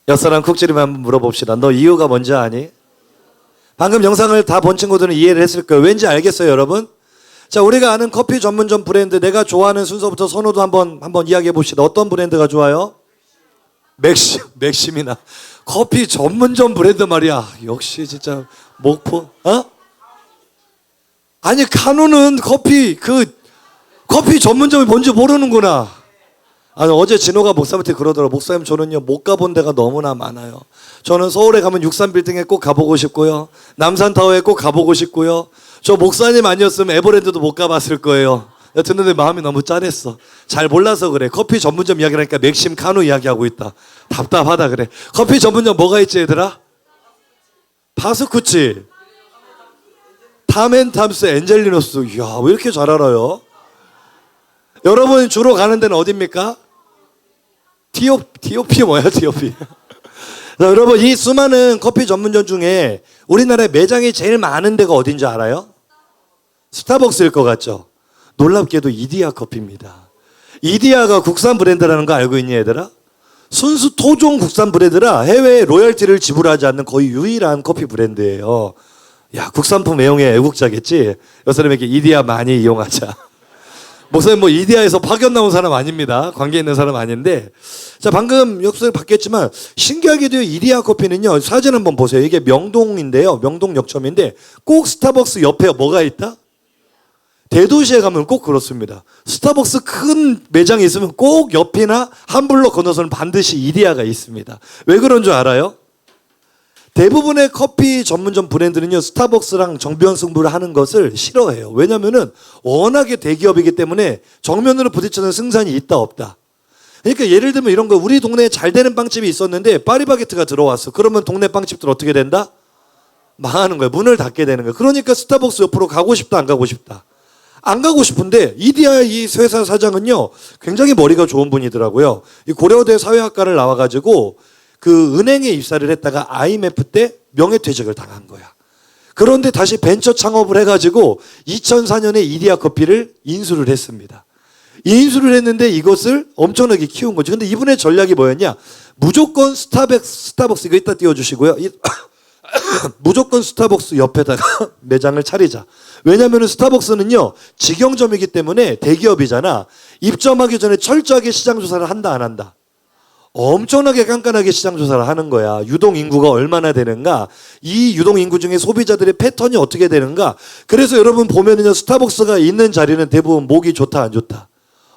옆사람 쿡지림 한번 물어봅시다. 너 이유가 뭔지 아니? 방금 영상을 다 본 친구들은 이해를 했을 거예요. 왠지 알겠어요, 여러분? 자, 우리가 아는 커피 전문점 브랜드, 내가 좋아하는 순서부터 선호도 한번 이야기해 봅시다. 어떤 브랜드가 좋아요? 맥심이나. 커피 전문점 브랜드 말이야. 역시 진짜 목포, 아니, 카누는 커피 전문점이 뭔지 모르는구나. 아니, 어제 진호가 목사님한테 그러더라고. 목사님, 저는요 못 가본 데가 너무나 많아요. 저는 서울에 가면 63빌딩에 꼭 가보고 싶고요, 남산타워에 꼭 가보고 싶고요, 저 목사님 아니었으면 에버랜드도 못 가봤을 거예요. 내가 듣는데 마음이 너무 짠했어. 잘 몰라서 그래. 커피 전문점 이야기하니까 맥심, 카누 이야기하고 있다. 답답하다 그래. 커피 전문점 뭐가 있지 얘들아? 파스쿠치, 탐앤탐스, 엔젤리노스. 이야, 왜 이렇게 잘 알아요? 여러분 주로 가는 데는 어디입니까? 티오피 뭐야, 티오피? 자, 여러분, 이 수많은 커피 전문점 중에 우리나라에 매장이 제일 많은 데가 어딘지 알아요? 스타벅스일 것 같죠? 놀랍게도 이디야 커피입니다. 이디야가 국산 브랜드라는 거 알고 있니 얘들아? 순수 토종 국산 브랜드라 해외에 로열티를 지불하지 않는 거의 유일한 커피 브랜드예요. 야, 국산품 애용의 애국자겠지? 여사람에게 이디야 많이 이용하자. 목사님 뭐 이디야에서 파견 나온 사람 아닙니다. 관계 있는 사람 아닌데, 자, 방금 역사를 바뀌었지만 신기하게도 이디야 커피는요, 사진 한번 보세요. 이게 명동인데요, 명동역점인데 꼭 스타벅스 옆에 뭐가 있다? 대도시에 가면 꼭 그렇습니다. 스타벅스 큰 매장이 있으면 꼭 옆이나 한 블록 건너서는 반드시 이디야가 있습니다. 왜 그런 줄 알아요? 대부분의 커피 전문점 브랜드는요, 스타벅스랑 정면 승부를 하는 것을 싫어해요. 왜냐면은 워낙에 대기업이기 때문에 정면으로 부딪히는 승산이 있다 없다. 그러니까 예를 들면 이런 거, 우리 동네에 잘 되는 빵집이 있었는데 파리바게트가 들어왔어. 그러면 동네 빵집들 어떻게 된다? 망하는 거야. 문을 닫게 되는 거야. 그러니까 스타벅스 옆으로 가고 싶다, 안 가고 싶다? 안 가고 싶은데, 이디야 이 회사 사장은요 굉장히 머리가 좋은 분이더라고요. 이 고려대 사회학과를 나와가지고 그 은행에 입사를 했다가 IMF 때 명예퇴직을 당한 거야. 그런데 다시 벤처 창업을 해가지고 2004년에 이디야 커피를 인수를 했습니다. 인수를 했는데 이것을 엄청나게 키운 거죠. 근데 이분의 전략이 뭐였냐? 무조건 스타벅스 이거 이따 띄워주시고요. 무조건 스타벅스 옆에다가 매장을 차리자. 왜냐하면 스타벅스는요 직영점이기 때문에 대기업이잖아. 입점하기 전에 철저하게 시장 조사를 한다 안 한다? 엄청나게 깐깐하게 시장 조사를 하는 거야. 유동 인구가 얼마나 되는가, 이 유동 인구 중에 소비자들의 패턴이 어떻게 되는가. 그래서 여러분 보면은요, 스타벅스가 있는 자리는 대부분 목이 좋다 안 좋다?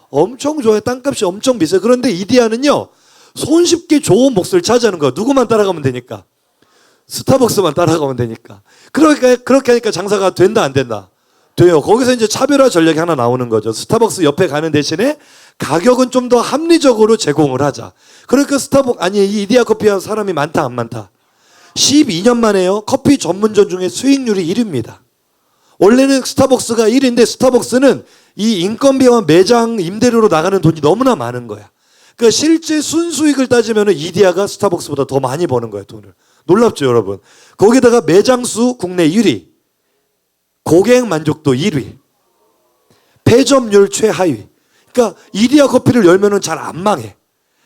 엄청 좋아요. 땅값이 엄청 비싸요. 그런데 이디야는요 손쉽게 좋은 몫을 차지하는 거야. 누구만 따라가면 되니까. 스타벅스만 따라가면 되니까. 그러니까 그렇게 하니까 장사가 된다 안 된다? 돼요. 거기서 이제 차별화 전략이 하나 나오는 거죠. 스타벅스 옆에 가는 대신에 가격은 좀 더 합리적으로 제공을 하자. 그러니까 이 이디야 커피가 사람이 많다 안 많다? 12년 만에요 커피 전문점 중에 수익률이 1위입니다. 원래는 스타벅스가 1위인데 스타벅스는 이 인건비와 매장 임대료로 나가는 돈이 너무나 많은 거야. 그러니까 실제 순수익을 따지면 이디야가 스타벅스보다 더 많이 버는 거야, 돈을. 놀랍죠 여러분? 거기다가 매장 수 국내 1위, 고객 만족도 1위, 폐점률 최하위. 그러니까 이디야 커피를 열면은 잘 안 망해.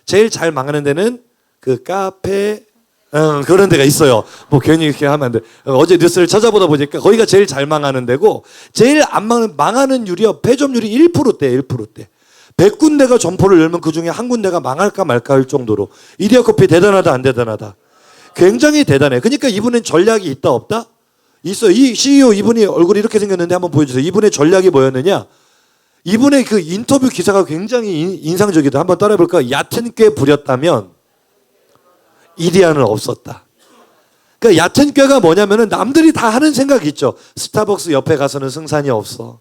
제일 잘 망하는 데는 그 카페, 그런 데가 있어요. 뭐 괜히 이렇게 하면 안 돼. 어제 뉴스를 찾아보다 보니까 거기가 제일 잘 망하는 데고, 제일 안 망하는 율이요, 폐점률이 1%대, 1%대. 100군데가 점포를 열면 그 중에 한 군데가 망할까 말까 할 정도로. 이디야 커피 대단하다 안 대단하다? 굉장히 대단해. 그러니까 이분은 전략이 있다 없다? 있어. 이 CEO 이분이 얼굴이 이렇게 생겼는데 한번 보여주세요. 이분의 전략이 뭐였느냐? 이분의 그 인터뷰 기사가 굉장히 인상적이다. 한번 따라해볼까? 얕은 꾀 부렸다면 이디야는 없었다. 그러니까 얕은 꾀가 뭐냐면은 남들이 다 하는 생각이 있죠. 스타벅스 옆에 가서는 승산이 없어.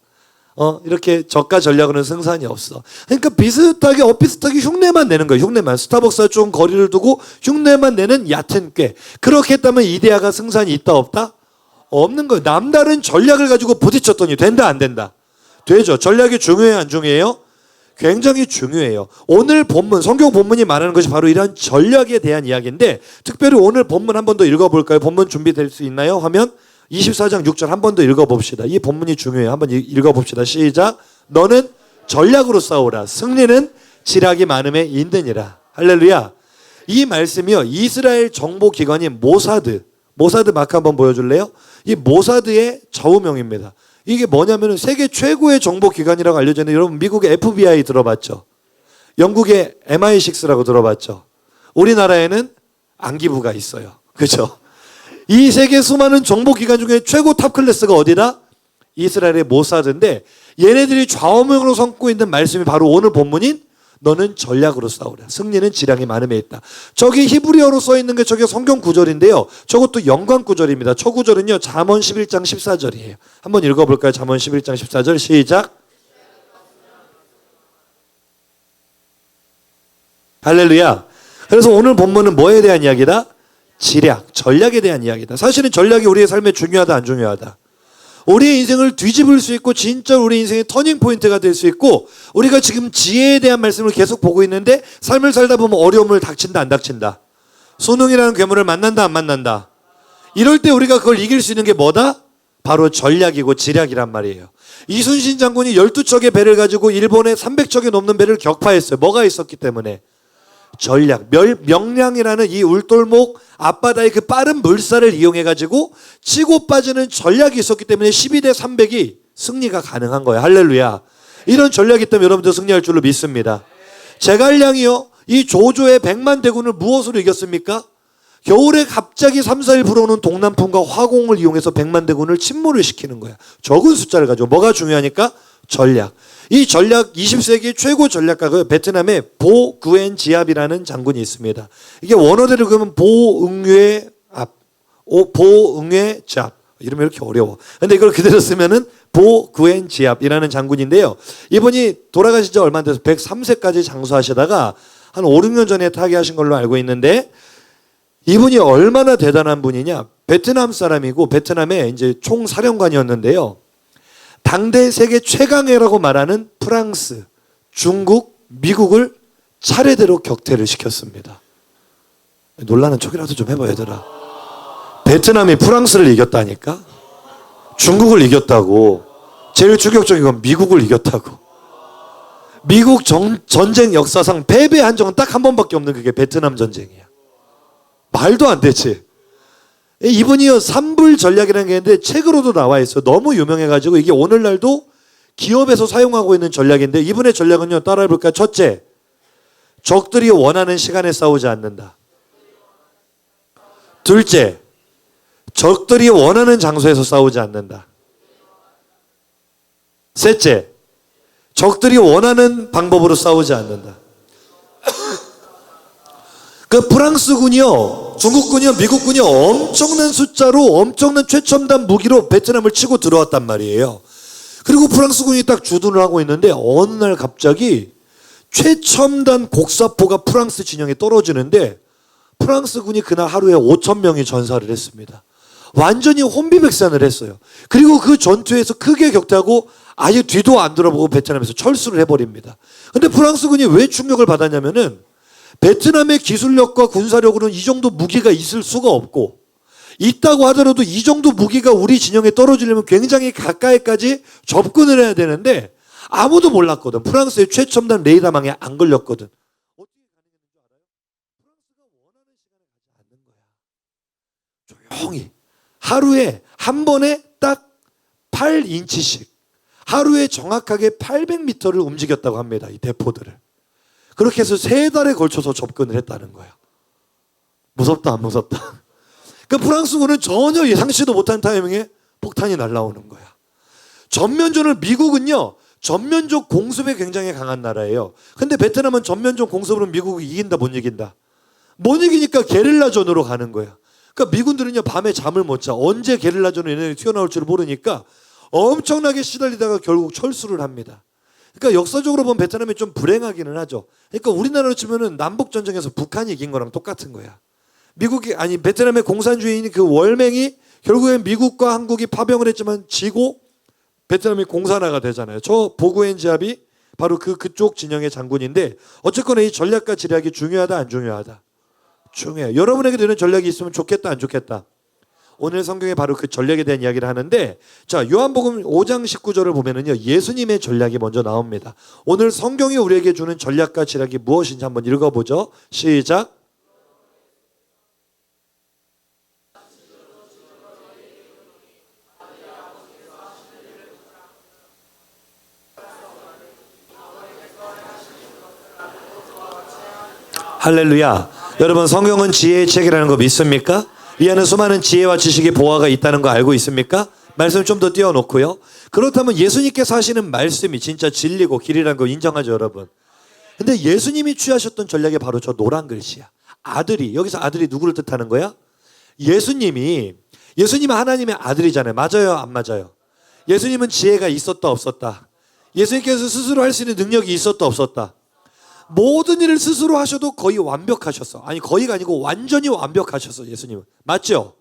이렇게 저가 전략으로는 승산이 없어. 그러니까 비슷하게 엇비슷하게 흉내만 내는 거예요. 흉내만. 스타벅스와 좀 거리를 두고 흉내만 내는 얕은 꾀. 그렇게 했다면 이디야가 승산이 있다 없다? 없는 거예요. 남다른 전략을 가지고 부딪혔더니 된다 안 된다? 되죠. 전략이 중요해요 안 중요해요? 굉장히 중요해요. 오늘 본문, 성경 본문이 말하는 것이 바로 이러한 전략에 대한 이야기인데, 특별히 오늘 본문 한 번 더 읽어볼까요? 본문 준비될 수 있나요? 화면 24장 6절 한 번 더 읽어봅시다. 이 본문이 중요해요. 한번 읽어봅시다. 시작. 너는 전략으로 싸우라. 승리는 지략이 많음에 있느니라. 할렐루야. 이 말씀이요, 이스라엘 정보기관인 모사드 마크 한번 보여줄래요? 이 모사드의 좌우명입니다. 이게 뭐냐면은 세계 최고의 정보기관이라고 알려져 있는데, 여러분 미국의 FBI 들어봤죠? 영국의 MI6라고 들어봤죠? 우리나라에는 안기부가 있어요. 그렇죠? 이 세계 수많은 정보기관 중에 최고 탑 클래스가 어디다? 이스라엘의 모사드인데, 얘네들이 좌우명으로 삼고 있는 말씀이 바로 오늘 본문인 너는 전략으로 싸우라. 승리는 지량이 많음에 있다. 저기 히브리어로 써 있는 게 저게 성경 구절인데요. 저것도 연관 구절입니다. 저 구절은요, 잠언 11장 14절이에요. 한번 읽어볼까요? 잠언 11장 14절 시작. 할렐루야. 그래서 오늘 본문은 뭐에 대한 이야기다? 지략, 전략에 대한 이야기다. 사실은 전략이 우리의 삶에 중요하다, 안 중요하다? 우리의 인생을 뒤집을 수 있고 진짜 우리 인생의 터닝 포인트가 될 수 있고, 우리가 지금 지혜에 대한 말씀을 계속 보고 있는데 삶을 살다 보면 어려움을 닥친다, 안 닥친다? 수능이라는 괴물을 만난다, 안 만난다? 이럴 때 우리가 그걸 이길 수 있는 게 뭐다? 바로 전략이고 지략이란 말이에요. 이순신 장군이 12척의 배를 가지고 일본의 300척이 넘는 배를 격파했어요. 뭐가 있었기 때문에? 전략, 명량이라는 이 울돌목 앞바다의 그 빠른 물살을 이용해가지고 치고 빠지는 전략이 있었기 때문에 12대 300이 승리가 가능한 거예요. 할렐루야. 이런 전략이 있다면 여러분들 승리할 줄로 믿습니다. 제갈량이요, 이 조조의 100만 대군을 무엇으로 이겼습니까? 겨울에 갑자기 3, 4일 불어오는 동남풍과 화공을 이용해서 100만 대군을 침몰을 시키는 거야. 적은 숫자를 가지고. 뭐가 중요하니까? 전략. 이 전략 20세기 최고 전략가가 베트남의 보구엔지압이라는 장군이 있습니다. 이게 원어대로 그러면 보응회 잡. 이름이 이렇게 어려워. 근데 이걸 그대로 쓰면은 보구엔지압이라는 장군인데요. 이분이 돌아가신 지 얼마 안 돼서 103세까지 장수하시다가 한 5, 6년 전에 타계하신 걸로 알고 있는데, 이분이 얼마나 대단한 분이냐? 베트남 사람이고 베트남의 이제 총사령관이었는데요. 당대 세계 최강이라고 말하는 프랑스, 중국, 미국을 차례대로 격퇴를 시켰습니다. 놀라는 척이라도 좀 해봐, 얘들아. 베트남이 프랑스를 이겼다니까? 중국을 이겼다고. 제일 충격적인 건 미국을 이겼다고. 미국 전쟁 역사상 패배한 적은 딱 한 번밖에 없는 그게 베트남 전쟁이야. 말도 안 되지. 이분이요, 삼불 전략이라는 게 있는데 책으로도 나와 있어요. 너무 유명해가지고 이게 오늘날도 기업에서 사용하고 있는 전략인데, 이분의 전략은요, 따라해볼까요? 첫째, 적들이 원하는 시간에 싸우지 않는다. 둘째, 적들이 원하는 장소에서 싸우지 않는다. 셋째, 적들이 원하는 방법으로 싸우지 않는다. 그 프랑스군이요, 중국군이요, 미국군이요, 엄청난 숫자로 엄청난 최첨단 무기로 베트남을 치고 들어왔단 말이에요. 그리고 프랑스군이 딱 주둔을 하고 있는데 어느 날 갑자기 최첨단 곡사포가 프랑스 진영에 떨어지는데, 프랑스군이 그날 하루에 5,000명이 전사를 했습니다. 완전히 혼비백산을 했어요. 그리고 그 전투에서 크게 격퇴하고 아예 뒤도 안 돌아보고 베트남에서 철수를 해버립니다. 근데 프랑스군이 왜 충격을 받았냐면은, 베트남의 기술력과 군사력으로는 이 정도 무기가 있을 수가 없고, 있다고 하더라도 이 정도 무기가 우리 진영에 떨어지려면 굉장히 가까이까지 접근을 해야 되는데 아무도 몰랐거든. 프랑스의 최첨단 레이더망에 안 걸렸거든. 어떻게 가능했는 줄 알아요? 프랑스가 원하는 시간에 가지 않는 거야. 조용히 하루에 한 번에 딱 8인치씩 하루에 정확하게 800m를 움직였다고 합니다. 이 대포들을. 그렇게 해서 3달에 걸쳐서 접근을 했다는 거야. 무섭다, 안 무섭다? 그 프랑스군은 전혀 예상치도 못한 타이밍에 폭탄이 날아오는 거야. 전면전을, 미국은요, 전면적 공습에 굉장히 강한 나라예요. 근데 베트남은 전면적 공습으로 미국이 이긴다, 못 이긴다? 못 이기니까 게릴라전으로 가는 거야. 그러니까 미군들은요, 밤에 잠을 못 자. 언제 게릴라전으로 얘네들이 튀어나올 줄 모르니까 엄청나게 시달리다가 결국 철수를 합니다. 그러니까 역사적으로 보면 베트남이 좀 불행하기는 하죠. 그러니까 우리나라로 치면은 남북전쟁에서 북한이 이긴 거랑 똑같은 거야. 베트남의 공산주의인 그 월맹이 결국엔 미국과 한국이 파병을 했지만 지고 베트남이 공산화가 되잖아요. 저 보구엔지압이 바로 그쪽 진영의 장군인데, 어쨌거나 이 전략과 지략이 중요하다, 안 중요하다? 중요해요. 여러분에게 되는 전략이 있으면 좋겠다, 안 좋겠다? 오늘 성경에 바로 그 전략에 대한 이야기를 하는데, 자, 요한복음 5장 19절을 보면은요, 예수님의 전략이 먼저 나옵니다. 오늘 성경이 우리에게 주는 전략과 지략이 무엇인지 한번 읽어보죠. 시작. 할렐루야. 여러분, 성경은 지혜의 책이라는 거 믿습니까? 이 안에 수많은 지혜와 지식의 보화가 있다는 거 알고 있습니까? 말씀 좀 더 띄워놓고요. 그렇다면 예수님께서 하시는 말씀이 진짜 진리고 길이라는 거 인정하죠, 여러분. 근데 예수님이 취하셨던 전략이 바로 저 노란 글씨야. 아들이, 여기서 아들이 누구를 뜻하는 거야? 예수님은 하나님의 아들이잖아요. 맞아요, 안 맞아요? 예수님은 지혜가 있었다, 없었다? 예수님께서 스스로 할 수 있는 능력이 있었다, 없었다? 모든 일을 스스로 하셔도 거의 완벽하셨어. 아니, 거의가 아니고 완전히 완벽하셨어, 예수님은. 맞죠?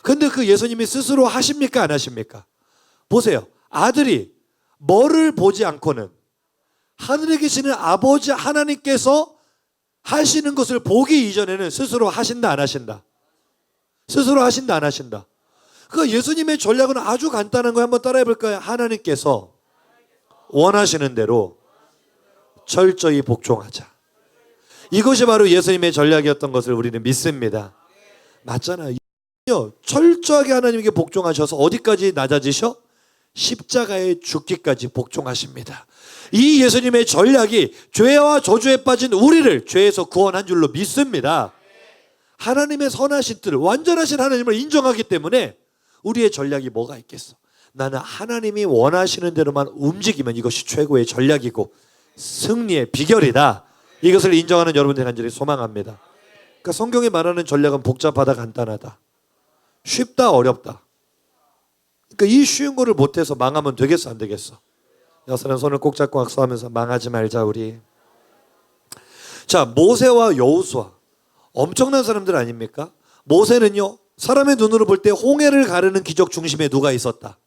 근데 그 예수님이 스스로 하십니까, 안 하십니까? 보세요. 아들이 뭐를 보지 않고는 하늘에 계시는 아버지 하나님께서 하시는 것을 보기 이전에는 스스로 하신다, 안 하신다? 스스로 하신다, 안 하신다? 그러니까 예수님의 전략은 아주 간단한 거 한번 따라해 볼까요? 하나님께서 원하시는 대로 철저히 복종하자. 이것이 바로 예수님의 전략이었던 것을 우리는 믿습니다. 맞잖아요. 철저하게 하나님께 복종하셔서 어디까지 낮아지셔? 십자가에 죽기까지 복종하십니다. 이 예수님의 전략이 죄와 저주에 빠진 우리를 죄에서 구원한 줄로 믿습니다. 하나님의 선하신 뜻을, 완전하신 하나님을 인정하기 때문에 우리의 전략이 뭐가 있겠어? 나는 하나님이 원하시는 대로만 움직이면 이것이 최고의 전략이고 승리의 비결이다. 이것을 인정하는 여러분들 간절히 소망합니다. 그러니까 성경이 말하는 전략은 복잡하다, 간단하다, 쉽다, 어렵다. 그러니까 이 쉬운 거를 못해서 망하면 되겠어, 안 되겠어? 여사는 손을 꼭 잡고 악수하면서 망하지 말자 우리. 자, 모세와 여호수아 엄청난 사람들 아닙니까? 모세는요, 사람의 눈으로 볼 때 홍해를 가르는 기적 중심에 누가 있었다?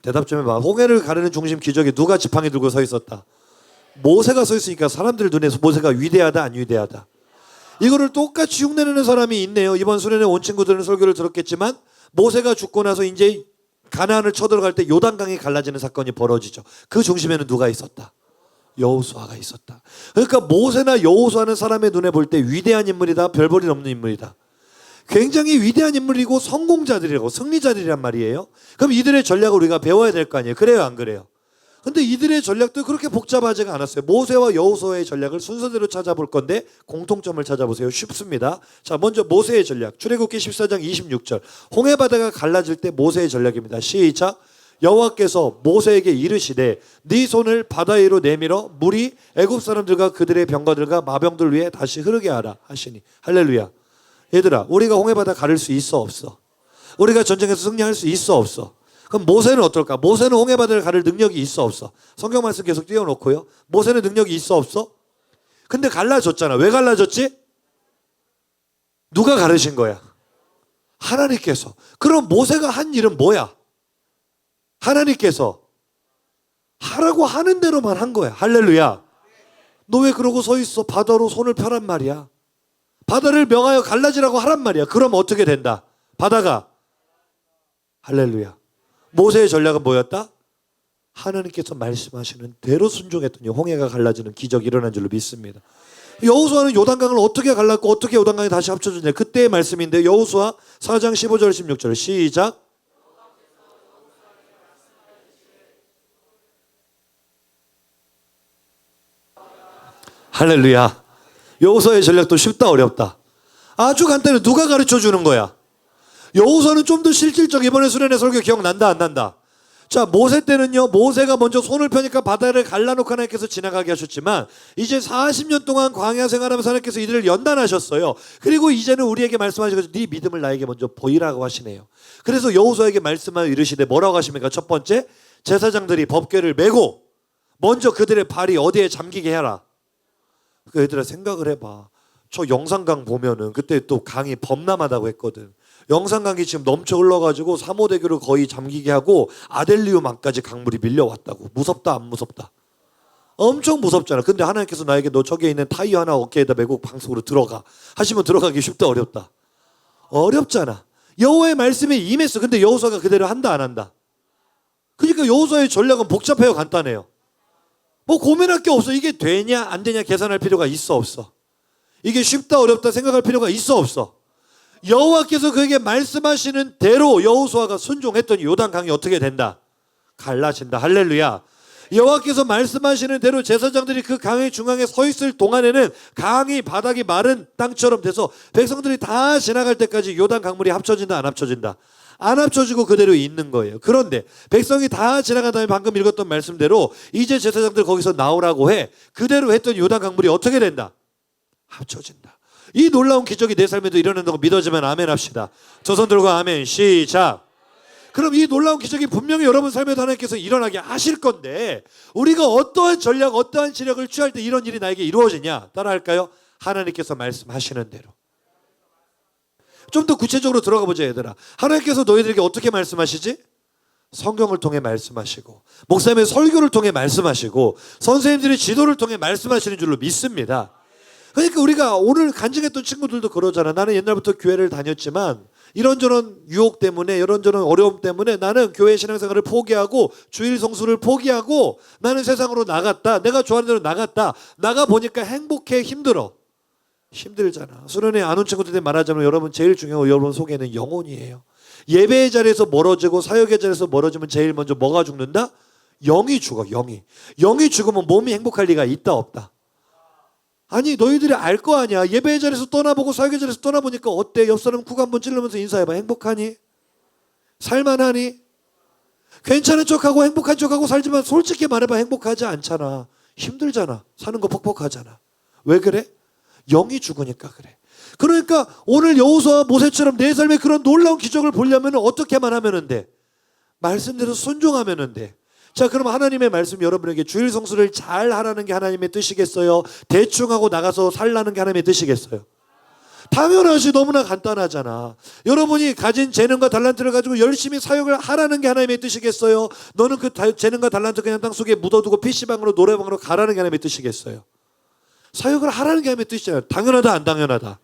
대답 좀 해봐. 홍해를 가르는 중심 기적에 누가 지팡이 들고 서 있었다? 모세가 서 있으니까 사람들 눈에서 모세가 위대하다, 안 위대하다? 이거를 똑같이 흉내내는 사람이 있네요. 이번 수련회 온 친구들은 설교를 들었겠지만 모세가 죽고 나서 이제 가나안을 쳐들어갈 때 요단강이 갈라지는 사건이 벌어지죠. 그 중심에는 누가 있었다? 여호수아가 있었다. 그러니까 모세나 여호수아는 사람의 눈에 볼 때 위대한 인물이다, 별 볼일 없는 인물이다. 굉장히 위대한 인물이고 성공자들이라고, 승리자들이란 말이에요. 그럼 이들의 전략을 우리가 배워야 될 거 아니에요. 그래요, 안 그래요? 근데 이들의 전략도 그렇게 복잡하지가 않았어요. 모세와 여호수아의 전략을 순서대로 찾아볼 건데 공통점을 찾아보세요. 쉽습니다. 자, 먼저 모세의 전략. 출애굽기 14장 26절. 홍해 바다가 갈라질 때 모세의 전략입니다. 시작. 여호와께서 모세에게 이르시되 네 손을 바다 위로 내밀어 물이 애굽 사람들과 그들의 병거들과 마병들 위에 다시 흐르게 하라 하시니. 할렐루야. 얘들아, 우리가 홍해 바다 가를 수 있어, 없어? 우리가 전쟁에서 승리할 수 있어, 없어? 그럼 모세는 어떨까? 모세는 홍해 바다를 가를 능력이 있어, 없어? 성경 말씀 계속 띄워놓고요. 모세는 능력이 있어, 없어? 근데 갈라졌잖아. 왜 갈라졌지? 누가 가르신 거야? 하나님께서. 그럼 모세가 한 일은 뭐야? 하나님께서 하라고 하는 대로만 한 거야. 할렐루야. 너 왜 그러고 서 있어? 바다로 손을 펴란 말이야. 바다를 명하여 갈라지라고 하란 말이야. 그럼 어떻게 된다? 바다가. 할렐루야. 모세의 전략은 뭐였다? 하나님께서 말씀하시는 대로 순종했더니 홍해가 갈라지는 기적이 일어난 줄로 믿습니다. 여호수아는 요단강을 어떻게 갈랐고 어떻게 요단강이 다시 합쳐졌냐, 그때의 말씀인데 여호수아 4장 15절 16절 시작. 할렐루야. 여호수아의 전략도 쉽다, 어렵다? 아주 간단해. 누가 가르쳐 주는 거야? 여호수아는 좀 더 실질적. 이번에 수련회 설교 기억난다, 안 난다? 자, 모세 때는요, 모세가 먼저 손을 펴니까 바다를 갈라놓고 하나님께서 지나가게 하셨지만 이제 40년 동안 광야 생활하면서 하나님께서 이들을 연단하셨어요. 그리고 이제는 우리에게 말씀하시고 네 믿음을 나에게 먼저 보이라고 하시네요. 그래서 여호수아에게 말씀하여 이르시되 뭐라고 하십니까? 첫 번째, 제사장들이 법궤를 메고 먼저 그들의 발이 어디에 잠기게 해라. 그 얘들아, 생각을 해봐. 저 영산강 보면은 그때 또 강이 범람하다고 했거든. 영산강이 지금 넘쳐 흘러가지고 삼호대교를 거의 잠기게 하고 아델리우만까지 강물이 밀려왔다고. 무섭다, 안 무섭다? 엄청 무섭잖아. 근데 하나님께서 나에게 너 저기에 있는 타이어 하나 어깨에다 메고 방 속으로 들어가 하시면 들어가기 쉽다, 어렵다? 어렵잖아. 여호와의 말씀에 임했어. 근데 여호수아가 그대로 한다, 안 한다? 그러니까 여호수아의 전략은 복잡해요, 간단해요? 뭐 고민할 게 없어. 이게 되냐 안 되냐 계산할 필요가 있어, 없어? 이게 쉽다 어렵다 생각할 필요가 있어, 없어? 여호와께서 그에게 말씀하시는 대로 여호수아가 순종했더니 요단강이 어떻게 된다? 갈라진다. 할렐루야. 여호와께서 말씀하시는 대로 제사장들이 그 강의 중앙에 서 있을 동안에는 강이 바닥이 마른 땅처럼 돼서 백성들이 다 지나갈 때까지 요단 강물이 합쳐진다 안 합쳐진다? 안 합쳐지고 그대로 있는 거예요. 그런데 백성이 다 지나간 다음에 방금 읽었던 말씀대로 이제 제사장들 거기서 나오라고 해. 그대로 했던 요단 강물이 어떻게 된다? 합쳐진다. 이 놀라운 기적이 내 삶에도 일어난다고 믿어지면 아멘 합시다. 저 손 들고 아멘. 시작. 그럼 이 놀라운 기적이 분명히 여러분 삶에도 하나님께서 일어나게 하실 건데 우리가 어떠한 전략, 어떠한 지략을 취할 때 이런 일이 나에게 이루어지냐? 따라할까요? 하나님께서 말씀하시는 대로. 좀 더 구체적으로 들어가 보자 얘들아. 하나님께서 너희들에게 어떻게 말씀하시지? 성경을 통해 말씀하시고 목사님의 설교를 통해 말씀하시고 선생님들의 지도를 통해 말씀하시는 줄로 믿습니다. 그러니까 우리가 오늘 간증했던 친구들도 그러잖아. 나는 옛날부터 교회를 다녔지만 이런저런 유혹 때문에 이런저런 어려움 때문에 나는 교회 신앙생활을 포기하고 주일 성수를 포기하고 나는 세상으로 나갔다. 내가 좋아하는 대로 나갔다. 나가 보니까 행복해, 힘들어. 힘들잖아. 수련회 안 온 친구들한테 말하자면 여러분 제일 중요한 건 여러분 속에는 영혼이에요. 예배의 자리에서 멀어지고 사역의 자리에서 멀어지면 제일 먼저 뭐가 죽는다? 영이 죽어. 영이 죽으면 몸이 행복할 리가 있다 없다? 아니 너희들이 알 거 아니야. 예배의 자리에서 떠나보고 사역의 자리에서 떠나보니까 어때? 옆 사람 쿡 한번 찔르면서 인사해봐. 행복하니? 살만하니? 괜찮은 척하고 행복한 척하고 살지만 솔직히 말해봐. 행복하지 않잖아. 힘들잖아. 사는 거 퍽퍽하잖아. 왜 그래? 영이 죽으니까 그래. 그러니까 오늘 여호수아와 모세처럼 내 삶에 그런 놀라운 기적을 보려면 어떻게만 하면 돼? 말씀대로 순종하면 돼. 자, 그럼 하나님의 말씀 여러분에게 주일 성수를 잘 하라는 게 하나님의 뜻이겠어요? 대충 하고 나가서 살라는 게 하나님의 뜻이겠어요? 당연하지. 너무나 간단하잖아. 여러분이 가진 재능과 달란트를 가지고 열심히 사역을 하라는 게 하나님의 뜻이겠어요? 너는 그 재능과 달란트 그냥 땅속에 묻어두고 PC방으로 노래방으로 가라는 게 하나님의 뜻이겠어요? 사역을 하라는 게 하나님의 뜻이잖아요. 당연하다 안 당연하다?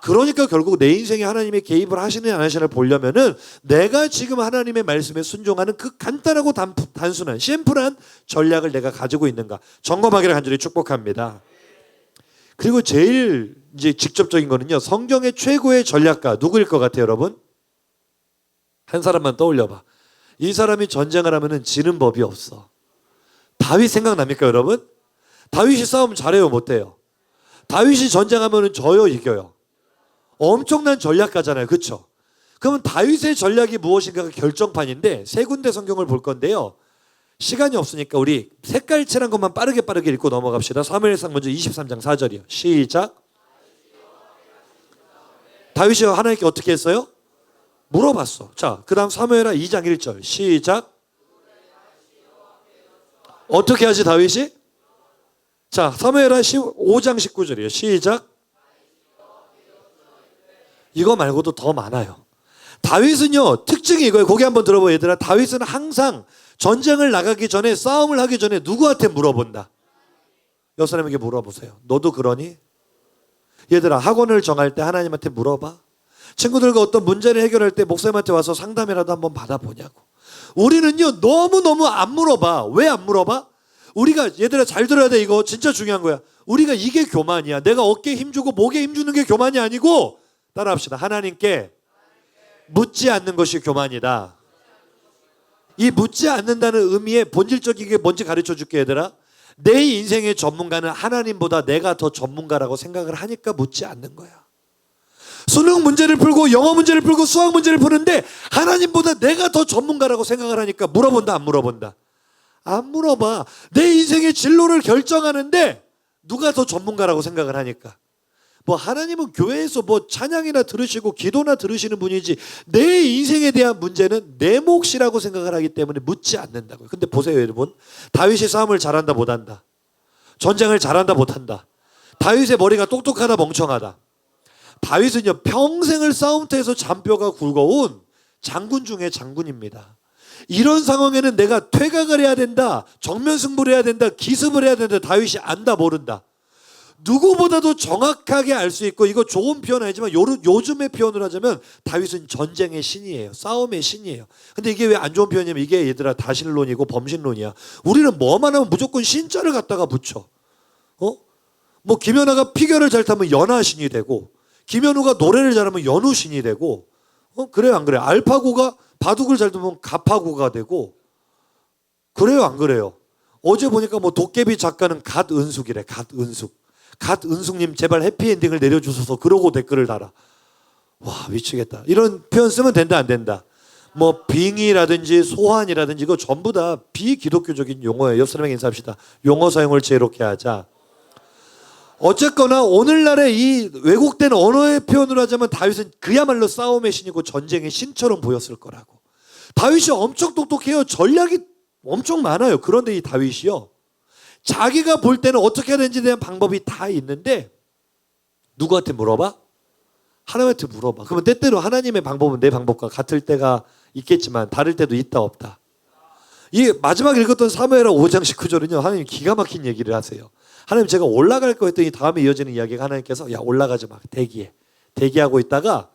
그러니까 결국 내 인생에 하나님의 개입을 하시는 안 하시는를 보려면은 내가 지금 하나님의 말씀에 순종하는 그 간단하고 단순한 심플한 전략을 내가 가지고 있는가 점검하기를 간절히 축복합니다. 그리고 제일 이제 직접적인 거는요. 성경의 최고의 전략가 누구일 것 같아요, 여러분? 한 사람만 떠올려봐. 이 사람이 전쟁을 하면은 지는 법이 없어. 다윗 생각납니까, 여러분? 다윗이 싸움 잘해요, 못해요? 다윗이 전쟁하면은 져요, 이겨요? 엄청난 전략가잖아요. 그렇죠? 그러면 다윗의 전략이 무엇인가가 결정판인데 세 군데 성경을 볼 건데요. 시간이 없으니까 우리 색깔칠한 것만 빠르게 읽고 넘어갑시다. 사무엘상 먼저 23장 4절이요. 시작. 다윗이 하나님께 어떻게 했어요? 물어봤어. 자, 그 다음 사무엘하 2장 1절. 시작. 어떻게 하지 다윗이? 자, 사무엘하 5장 19절이요. 시작. 이거 말고도 더 많아요. 다윗은요, 특징이 이거예요. 거기 한번 들어봐, 얘들아. 다윗은 항상 전쟁을 나가기 전에, 싸움을 하기 전에 누구한테 물어본다? 옆 사람에게 물어보세요. 너도 그러니? 얘들아, 학원을 정할 때 하나님한테 물어봐. 친구들과 어떤 문제를 해결할 때 목사님한테 와서 상담이라도 한번 받아보냐고. 우리는요, 너무너무 안 물어봐. 왜 안 물어봐? 우리가, 얘들아 잘 들어야 돼. 이거 진짜 중요한 거야. 우리가 이게 교만이야. 내가 어깨에 힘주고 목에 힘주는 게 교만이 아니고, 따라합시다. 하나님께 묻지 않는 것이 교만이다. 이 묻지 않는다는 의미의 본질적인 게 뭔지 가르쳐 줄게, 얘들아. 내 인생의 전문가는 하나님보다 내가 더 전문가라고 생각을 하니까 묻지 않는 거야. 수능 문제를 풀고 영어 문제를 풀고 수학 문제를 푸는데 하나님보다 내가 더 전문가라고 생각을 하니까 물어본다 안 물어본다? 안 물어봐. 내 인생의 진로를 결정하는데 누가 더 전문가라고 생각을 하니까. 뭐 하나님은 교회에서 뭐 찬양이나 들으시고 기도나 들으시는 분이지 내 인생에 대한 문제는 내 몫이라고 생각을 하기 때문에 묻지 않는다고요. 근데 보세요, 여러분. 다윗이 싸움을 잘한다 못한다? 전쟁을 잘한다 못한다? 다윗의 머리가 똑똑하다 멍청하다? 다윗은요, 평생을 싸움터에서 잔뼈가 굵어온 장군 중에 장군입니다. 이런 상황에는 내가 퇴각을 해야 된다, 정면 승부를 해야 된다, 기습을 해야 된다, 다윗이 안다 모른다? 누구보다도 정확하게 알 수 있고, 이거 좋은 표현 아니지만 요즘의 표현을 하자면 다윗은 전쟁의 신이에요. 싸움의 신이에요. 근데 이게 왜 안 좋은 표현이냐면 이게 얘들아 다신론이고 범신론이야. 우리는 뭐만 하면 무조건 신자를 갖다가 붙여. 뭐 김연아가 피겨를 잘 타면 연하신이 되고, 김연우가 노래를 잘하면 연우신이 되고, 그래요 안 그래요? 알파고가 바둑을 잘 두면 가파고가 되고, 그래요 안 그래요? 어제 보니까 뭐 도깨비 작가는 갓은숙이래. 갓은숙. 갓은숙님 제발 해피엔딩을 내려주셔서 그러고 댓글을 달아. 와 미치겠다. 이런 표현 쓰면 된다 안 된다. 뭐 빙의라든지 소환이라든지 이거 전부 다 비기독교적인 용어예요. 옆 사람에게 인사합시다. 용어 사용을 지혜롭게 하자. 어쨌거나 오늘날의 이 왜곡된 언어의 표현으로 하자면 다윗은 그야말로 싸움의 신이고 전쟁의 신처럼 보였을 거라고. 다윗이 엄청 똑똑해요. 전략이 엄청 많아요. 그런데 이 다윗이요. 자기가 볼 때는 어떻게 해야 되는지에 대한 방법이 다 있는데 누구한테 물어봐? 하나님한테 물어봐. 그러면 때때로 하나님의 방법은 내 방법과 같을 때가 있겠지만 다를 때도 있다 없다. 이 마지막 읽었던 사무엘하 5장 19절은요. 하나님 기가 막힌 얘기를 하세요. 하나님 제가 올라갈 거 했더니 다음에 이어지는 이야기가 하나님께서 야 올라가지 마. 대기해. 대기하고 있다가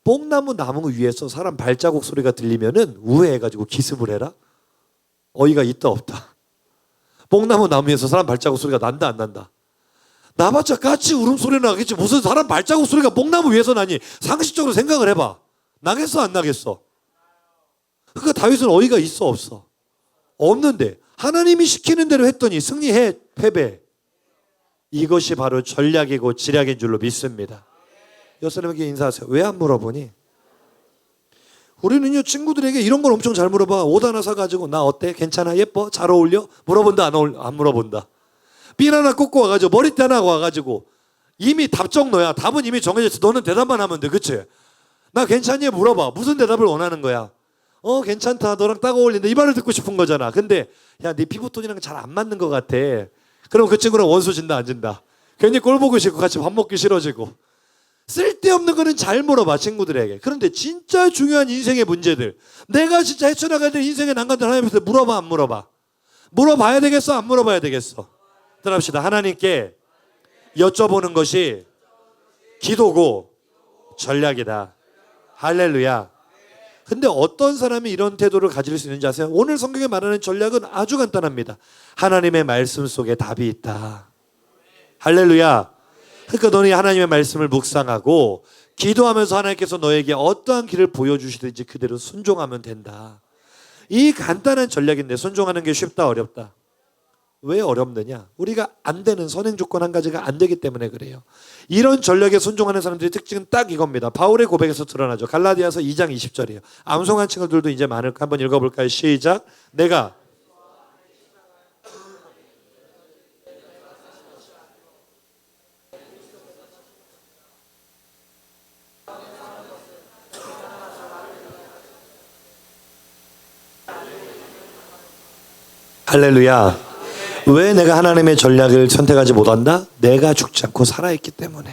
뽕나무 나무 위에서 사람 발자국 소리가 들리면은 우회해가지고 기습을 해라. 어이가 있다 없다. 뽕나무 나무에서 사람 발자국 소리가 난다 안 난다. 나봤자 까치 울음소리 나겠지. 무슨 사람 발자국 소리가 뽕나무 위에서 나니. 상식적으로 생각을 해봐. 나겠어 안 나겠어. 그러니까 다윗은 어이가 있어 없어. 없는데 하나님이 시키는 대로 했더니 승리해 패배. 이것이 바로 전략이고 지략인 줄로 믿습니다. 옆 사람에게 인사하세요. 왜 안 물어보니? 우리는요 친구들에게 이런 걸 엄청 잘 물어봐. 옷 하나 사가지고 나 어때? 괜찮아? 예뻐? 잘 어울려? 물어본다 안 물어본다. 핀 하나 꽂고 와가지고 머리띠 하나 와가지고 이미 답정 너야. 답은 이미 정해졌어. 너는 대답만 하면 돼. 그치? 나 괜찮니? 물어봐. 무슨 대답을 원하는 거야? 괜찮다. 너랑 딱 어울린다. 이 말을 듣고 싶은 거잖아. 근데 야 네 피부톤이랑 잘 안 맞는 것 같아. 그럼 그 친구랑 원수 진다 안 진다? 괜히 꼴 보고 싶고 같이 밥 먹기 싫어지고. 쓸데없는 거는 잘 물어봐 친구들에게. 그런데 진짜 중요한 인생의 문제들, 내가 진짜 헤쳐나가야 될 인생의 난관들 하나님한테 물어봐 안 물어봐? 물어봐야 되겠어 안 물어봐야 되겠어? 들어갑시다. 하나님께 여쭤보는 것이 기도고 전략이다. 할렐루야. 근데 어떤 사람이 이런 태도를 가질 수 있는지 아세요? 오늘 성경에 말하는 전략은 아주 간단합니다. 하나님의 말씀 속에 답이 있다. 할렐루야. 그러니까 너는 하나님의 말씀을 묵상하고 기도하면서 하나님께서 너에게 어떠한 길을 보여주시든지 그대로 순종하면 된다. 이 간단한 전략인데 순종하는 게 쉽다 어렵다? 왜 어렵느냐? 우리가 안 되는 선행 조건 한 가지가 안 되기 때문에 그래요. 이런 전략에 순종하는 사람들의 특징은 딱 이겁니다. 바울의 고백에서 드러나죠. 갈라디아서 2장 20절이에요. 암송한 친구들도 이제 많을까? 한번 읽어볼까요? 시작. 내가 할렐루야. 왜 내가 하나님의 전략을 선택하지 못한다? 내가 죽지 않고 살아있기 때문에.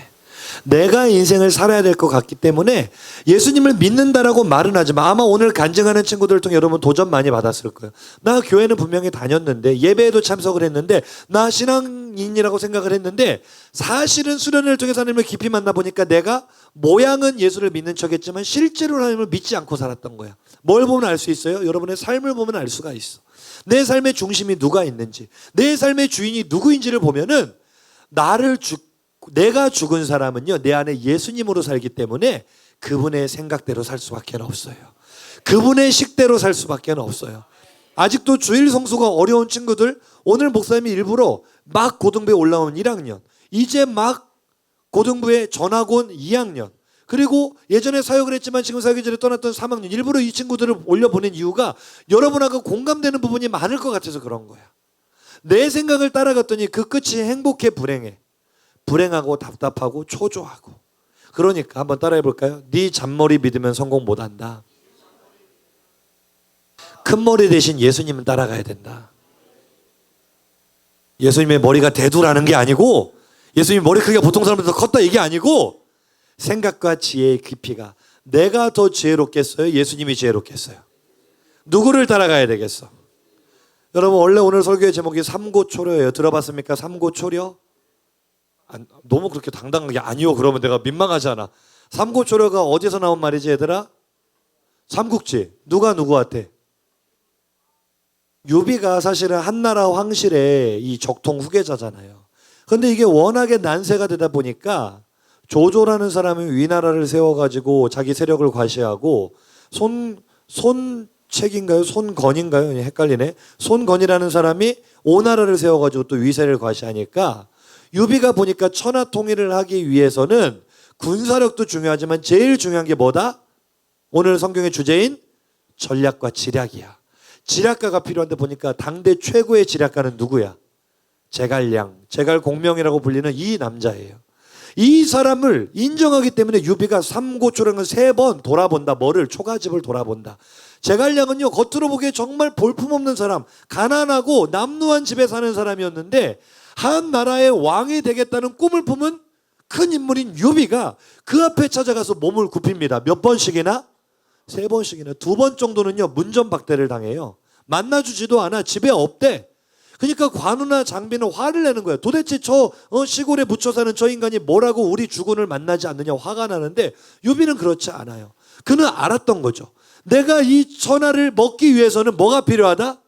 내가 인생을 살아야 될 것 같기 때문에 예수님을 믿는다라고 말은 하지만 아마 오늘 간증하는 친구들을 통해 여러분 도전 많이 받았을 거예요. 나 교회는 분명히 다녔는데 예배에도 참석을 했는데 나 신앙인이라고 생각을 했는데 사실은 수련회를 통해서 하나님을 깊이 만나보니까 내가 모양은 예수를 믿는 척했지만 실제로 하나님을 믿지 않고 살았던 거야. 뭘 보면 알 수 있어요? 여러분의 삶을 보면 알 수가 있어. 내 삶의 중심이 누가 있는지, 내 삶의 주인이 누구인지를 보면은 내가 죽은 사람은요 내 안에 예수님으로 살기 때문에 그분의 생각대로 살 수밖에 없어요. 그분의 식대로 살 수밖에 없어요. 아직도 주일 성수가 어려운 친구들, 오늘 목사님이 일부러 막 고등부에 올라온 1학년, 이제 막 고등부에 전학 온 2학년, 그리고 예전에 사역을 했지만 지금 사역이 전에 떠났던 3학년, 일부러 이 친구들을 올려보낸 이유가 여러분하고 공감되는 부분이 많을 것 같아서 그런 거야. 내 생각을 따라갔더니 그 끝이 행복해 불행해? 불행하고 답답하고 초조하고. 그러니까 한번 따라해 볼까요? 네 잔머리 믿으면 성공 못한다. 큰 머리 대신 예수님은 따라가야 된다. 예수님의 머리가 대두라는 게 아니고, 예수님 머리 크기가 보통 사람보다 더 컸다 이게 아니고, 생각과 지혜의 깊이가 내가 더 지혜롭겠어요? 예수님이 지혜롭겠어요? 누구를 따라가야 되겠어? 여러분 원래 오늘 설교의 제목이 삼고초려예요. 들어봤습니까? 삼고초려? 너무 그렇게 당당하게 아니요 그러면 내가 민망하잖아. 삼고초려가 어디서 나온 말이지 얘들아? 삼국지. 누가 누구한테? 유비가 사실은 한나라 황실의 이 적통 후계자잖아요. 그런데 이게 워낙에 난세가 되다 보니까 조조라는 사람이 위나라를 세워가지고 자기 세력을 과시하고 손책인가요? 손건인가요? 헷갈리네. 손건이라는 사람이 오나라를 세워가지고 또 위세를 과시하니까 유비가 보니까 천하 통일을 하기 위해서는 군사력도 중요하지만 제일 중요한 게 뭐다? 오늘 성경의 주제인 전략과 지략이야. 지략가가 필요한데 보니까 당대 최고의 지략가는 누구야? 제갈량, 제갈공명이라고 불리는 이 남자예요. 이 사람을 인정하기 때문에 유비가 삼고초령을 3번 돌아본다. 뭐를? 초가집을 돌아본다. 제갈량은요, 겉으로 보기에 정말 볼품없는 사람, 가난하고 남루한 집에 사는 사람이었는데 한 나라의 왕이 되겠다는 꿈을 품은 큰 인물인 유비가 그 앞에 찾아가서 몸을 굽힙니다. 몇 번씩이나? 3번씩이나. 2번 정도는요, 문전박대를 당해요. 만나주지도 않아. 집에 없대. 그러니까 관우나 장비는 화를 내는 거예요. 도대체 저 시골에 묻혀 사는 저 인간이 뭐라고 우리 주군을 만나지 않느냐 화가 나는데 유비는 그렇지 않아요. 그는 알았던 거죠. 내가 이 천하를 먹기 위해서는 뭐가 필요하다?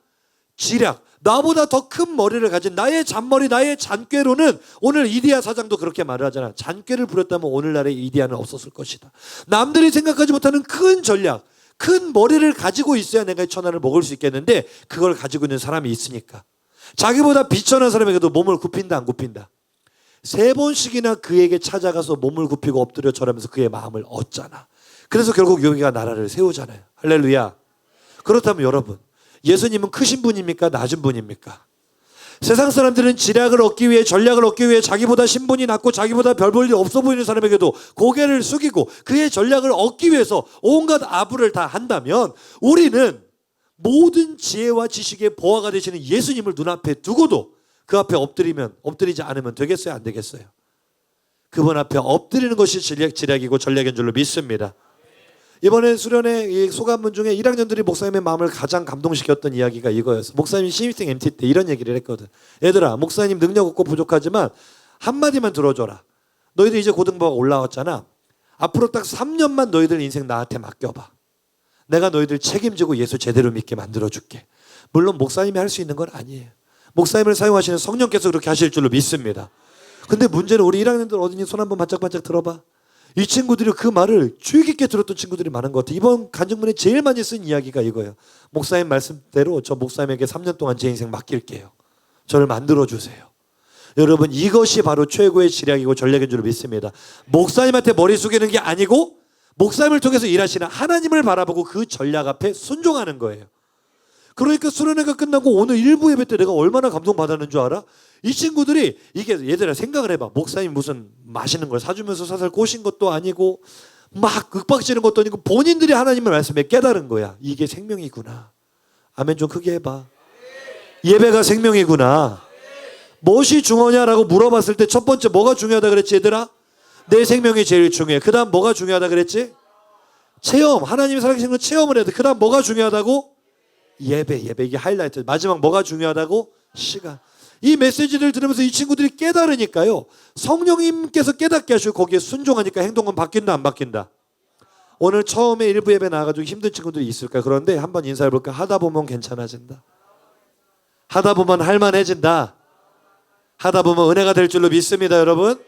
지략. 나보다 더 큰 머리를 가진 나의 잔머리, 나의 잔꾀로는 오늘 이디야 사장도 그렇게 말을 하잖아. 잔꾀를 부렸다면 오늘날의 이디야는 없었을 것이다. 남들이 생각하지 못하는 큰 전략, 큰 머리를 가지고 있어야 내가 이 천하를 먹을 수 있겠는데 그걸 가지고 있는 사람이 있으니까. 자기보다 비천한 사람에게도 몸을 굽힌다 안 굽힌다? 3번씩이나 그에게 찾아가서 몸을 굽히고 엎드려 절하면서 그의 마음을 얻잖아. 그래서 결국 여기가 나라를 세우잖아요. 할렐루야. 그렇다면 여러분, 예수님은 크신 분입니까? 낮은 분입니까? 세상 사람들은 지략을 얻기 위해, 전략을 얻기 위해 자기보다 신분이 낮고 자기보다 별 볼 일 없어 보이는 사람에게도 고개를 숙이고 그의 전략을 얻기 위해서 온갖 아부를 다 한다면 우리는 모든 지혜와 지식의 보화가 되시는 예수님을 눈앞에 두고도 그 앞에 엎드리지 않으면 되겠어요? 안 되겠어요? 그분 앞에 엎드리는 것이 지략이고 전략인 줄로 믿습니다. 이번에 수련회 소감문 중에 1학년들이 목사님의 마음을 가장 감동시켰던 이야기가 이거였어. 목사님이 신입생 MT 때 이런 얘기를 했거든. 얘들아, 목사님 능력 없고 부족하지만 한마디만 들어줘라. 너희들 이제 고등부가 올라왔잖아. 앞으로 딱 3년만 너희들 인생 나한테 맡겨봐. 내가 너희들 책임지고 예수 제대로 믿게 만들어줄게. 물론 목사님이 할 수 있는 건 아니에요. 목사님을 사용하시는 성령께서 그렇게 하실 줄로 믿습니다. 근데 문제는 우리 1학년들 어디니? 손 한번 반짝반짝 들어봐. 이 친구들이 그 말을 주의 깊게 들었던 친구들이 많은 것 같아요. 이번 간증문에 제일 많이 쓴 이야기가 이거예요. 목사님 말씀대로 저 목사님에게 3년 동안 제 인생 맡길게요. 저를 만들어주세요. 여러분, 이것이 바로 최고의 지략이고 전략인 줄 믿습니다. 목사님한테 머리 숙이는 게 아니고 목사님을 통해서 일하시는 하나님을 바라보고 그 전략 앞에 순종하는 거예요. 그러니까 수련회가 끝나고 오늘 일부 예배 때 내가 얼마나 감동받았는 줄 알아? 이 친구들이 이게 얘들아 생각을 해봐. 목사님 무슨 맛있는 걸 사주면서 사살 꼬신 것도 아니고 막 윽박지는 것도 아니고 본인들이 하나님의 말씀에 깨달은 거야. 이게 생명이구나. 아멘 좀 크게 해봐. 예배가 생명이구나. 무엇이 중요하냐라고 물어봤을 때 첫 번째 뭐가 중요하다 그랬지 얘들아? 내 생명이 제일 중요해. 그 다음 뭐가 중요하다 그랬지? 체험. 하나님이 살아계신 건 체험을 해야 돼. 그 다음 뭐가 중요하다고? 예배. 이게 하이라이트. 마지막 뭐가 중요하다고? 시간. 이 메시지를 들으면서 이 친구들이 깨달으니까요. 성령님께서 깨닫게 하시고 거기에 순종하니까 행동은 바뀐다 안 바뀐다? 오늘 처음에 일부 예배 나와가지고 힘든 친구들이 있을까? 그런데 한번 인사해볼까? 하다 보면 괜찮아진다. 하다 보면 할만해진다. 하다 보면 은혜가 될 줄로 믿습니다, 여러분.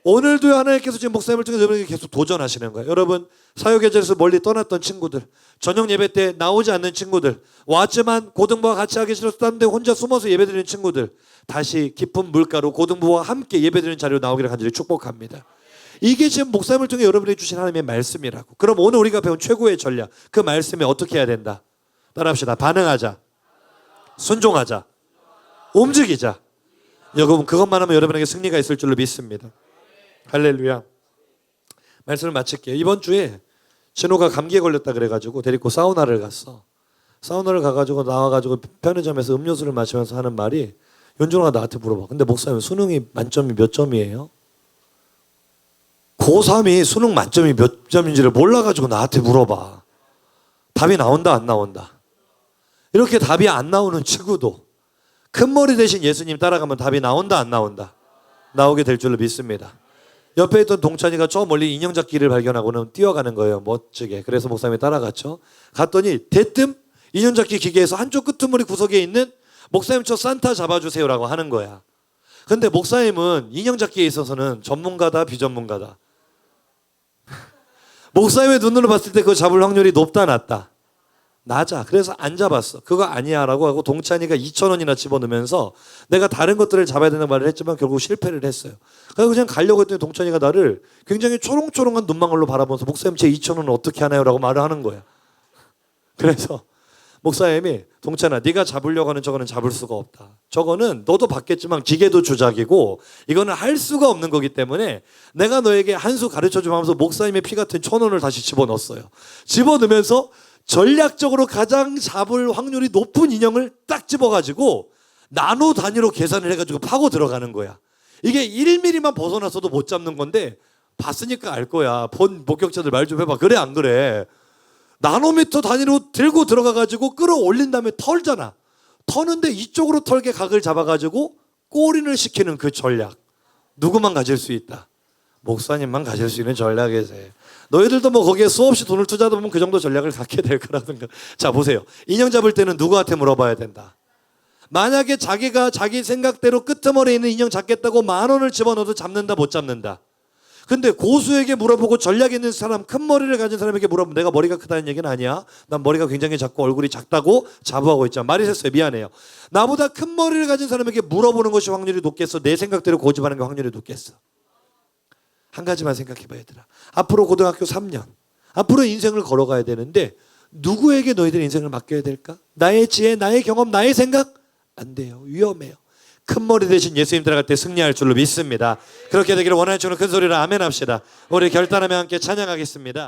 오늘도 하나님께서 지금 목사님을 통해서 여러분에게 계속 도전하시는 거예요. 여러분, 사역의 자리에서 멀리 떠났던 친구들, 저녁 예배 때 나오지 않는 친구들, 왔지만 고등부와 같이 하기 싫어서 딴 데 혼자 숨어서 예배드리는 친구들, 다시 깊은 물가로 고등부와 함께 예배드리는 자리로 나오기를 간절히 축복합니다. 이게 지금 목사님을 통해 여러분에게 주신 하나님의 말씀이라고. 그럼 오늘 우리가 배운 최고의 전략, 그 말씀에 어떻게 해야 된다? 따라합시다. 반응하자. 순종하자. 움직이자. 여러분, 그것만 하면 여러분에게 승리가 있을 줄로 믿습니다. 할렐루야. 말씀을 마칠게요. 이번 주에 진호가 감기에 걸렸다 그래가지고 데리고 사우나를 갔어. 사우나를 가가지고 나와가지고 편의점에서 음료수를 마시면서 하는 말이, 윤준호가 나한테 물어봐. 근데 목사님 수능이 만점이 몇 점이에요? 고3이 수능 만점이 몇 점인지를 몰라가지고 나한테 물어봐. 답이 나온다 안 나온다? 이렇게 답이 안 나오는 친구도 큰 머리 대신 예수님 따라가면 답이 나온다 안 나온다? 나오게 될 줄로 믿습니다. 옆에 있던 동찬이가 저 멀리 인형 잡기를 발견하고는 뛰어가는 거예요. 멋지게. 그래서 목사님이 따라갔죠. 갔더니 대뜸 인형 잡기 기계에서 한쪽 끄트머리 구석에 있는 목사님 저 산타 잡아주세요라고 하는 거야. 근데 목사님은 인형 잡기에 있어서는 전문가다 비전문가다? 목사님의 눈으로 봤을 때 그거 잡을 확률이 높다 낮다? 낮아. 그래서 안 잡았어. 그거 아니야 라고 하고 동찬이가 2,000원이나 집어넣으면서 내가 다른 것들을 잡아야 된다는 말을 했지만 결국 실패를 했어요. 그래서 그냥 가려고 했더니 동찬이가 나를 굉장히 초롱초롱한 눈망울로 바라보면서 목사님 제 2,000원은 어떻게 하나요? 라고 말을 하는 거야. 그래서 목사님이 동찬아 네가 잡으려고 하는 저거는 잡을 수가 없다. 저거는 너도 받겠지만 기계도 조작이고 이거는 할 수가 없는 거기 때문에 내가 너에게 한 수 가르쳐주면 하면서 목사님의 피 같은 1,000원을 다시 집어넣었어요. 집어넣으면서 전략적으로 가장 잡을 확률이 높은 인형을 딱 집어가지고 나노 단위로 계산을 해가지고 파고 들어가는 거야. 이게 1mm만 벗어났어도 못 잡는 건데 봤으니까 알 거야. 본 목격자들 말 좀 해봐. 그래 안 그래? 나노미터 단위로 들고 들어가가지고 끌어올린 다음에 털잖아. 터는데 이쪽으로 털게 각을 잡아가지고 꼬리를 시키는 그 전략. 누구만 가질 수 있다? 목사님만 가질 수 있는 전략이세. 너희들도 뭐 거기에 수없이 돈을 투자하다 보면 그 정도 전략을 갖게 될 거라든가. 자 보세요. 인형 잡을 때는 누구한테 물어봐야 된다. 만약에 자기가 자기 생각대로 끄트머리에 있는 인형 잡겠다고 10,000원을 집어넣어도 잡는다 못 잡는다. 근데 고수에게 물어보고 전략 있는 사람, 큰 머리를 가진 사람에게 물어보면 내가 머리가 크다는 얘기는 아니야. 난 머리가 굉장히 작고 얼굴이 작다고 자부하고 있잖아. 말이 됐어요. 미안해요. 나보다 큰 머리를 가진 사람에게 물어보는 것이 확률이 높겠어? 내 생각대로 고집하는 게 확률이 높겠어? 한 가지만 생각해봐 얘들아. 앞으로 고등학교 3년. 앞으로 인생을 걸어가야 되는데 누구에게 너희들 인생을 맡겨야 될까? 나의 지혜, 나의 경험, 나의 생각? 안 돼요. 위험해요. 큰 머리 대신 예수님 들어갈 때 승리할 줄로 믿습니다. 그렇게 되기를 원하는 주는 큰 소리로 아멘 합시다. 우리 결단하며 함께 찬양하겠습니다.